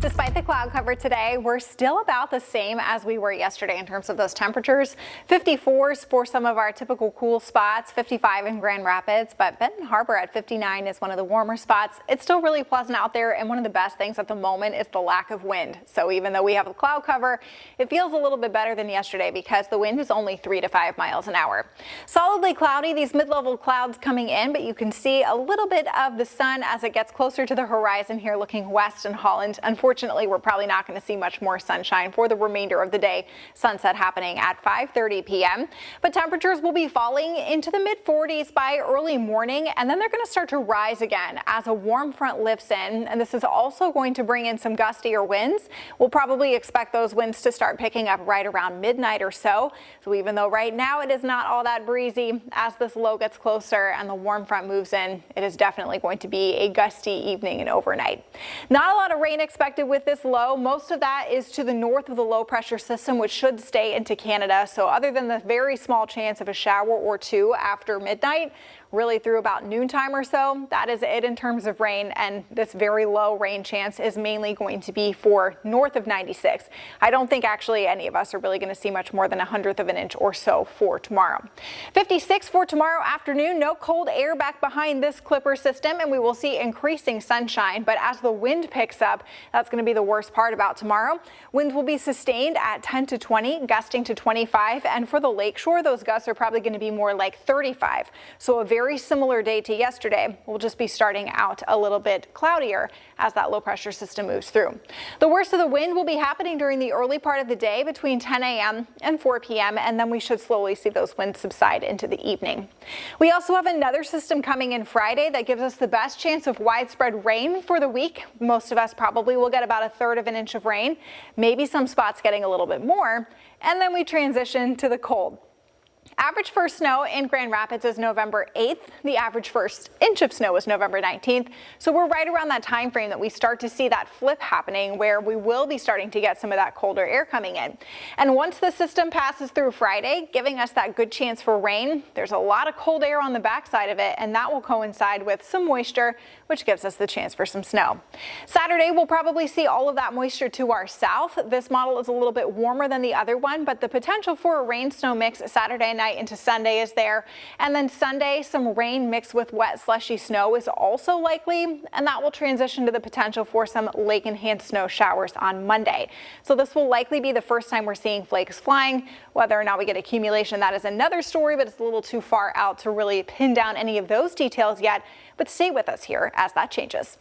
Despite the cloud cover today, we're still about the same as we were yesterday in terms of those temperatures. 54s for some of our typical cool spots, 55 in Grand Rapids, but Benton Harbor at 59 is one of the warmer spots. It's still really pleasant out there, and one of the best things at the moment is the lack of wind. So even though we have a cloud cover, it feels a little bit better than yesterday because the wind is only 3 to 5 miles an hour. Solidly cloudy, these mid-level clouds coming in, but you can see a little bit of the sun as it gets closer to the horizon here looking west in Holland. Unfortunately, we're probably not going to see much more sunshine for the remainder of the day. Sunset happening at 5:30 p.m. But temperatures will be falling into the mid-40s by early morning, and then they're going to start to rise again as a warm front lifts in. And this is also going to bring in some gustier winds. We'll probably expect those winds to start picking up right around midnight or so. So even though right now it is not all that breezy, as this low gets closer and the warm front moves in, it is definitely going to be a gusty evening and overnight. Not a lot of rain expected with this low. Most of that is to the north of the low pressure system, which should stay into Canada. So other than the very small chance of a shower or two after midnight, really through about noontime or so, that is it in terms of rain, and this very low rain chance is mainly going to be for north of 96. I don't think actually any of us are really going to see much more than 1/100 of an inch or so for tomorrow. 56 for tomorrow afternoon. No cold air back behind this clipper system, and we will see increasing sunshine, but as the wind picks up, that's going to be the worst part about tomorrow. Winds will be sustained at 10 to 20, gusting to 25, and for the lakeshore, those gusts are probably going to be more like 35. So a very similar day to yesterday. We'll just be starting out a little bit cloudier as that low pressure system moves through. The worst of the wind will be happening during the early part of the day between 10 a.m. and 4 p.m. and then we should slowly see those winds subside into the evening. We also have another system coming in Friday that gives us the best chance of widespread rain for the week. Most of us probably will get about 1/3 of an inch of rain, maybe some spots getting a little bit more, and then we transition to the cold. Average first snow in Grand Rapids is November 8th. The average first inch of snow is November 19th. So we're right around that time frame that we start to see that flip happening where we will be starting to get some of that colder air coming in. And once the system passes through Friday, giving us that good chance for rain, there's a lot of cold air on the backside of it, and that will coincide with some moisture, which gives us the chance for some snow. Saturday, we'll probably see all of that moisture to our south. This model is a little bit warmer than the other one, but the potential for a rain-snow mix Saturday night into Sunday is there. And then Sunday, some rain mixed with wet slushy snow is also likely, and that will transition to the potential for some lake-enhanced snow showers on Monday. So this will likely be the first time we're seeing flakes flying. Whether or not we get accumulation, that is another story, but it's a little too far out to really pin down any of those details yet. But stay with us here as that changes.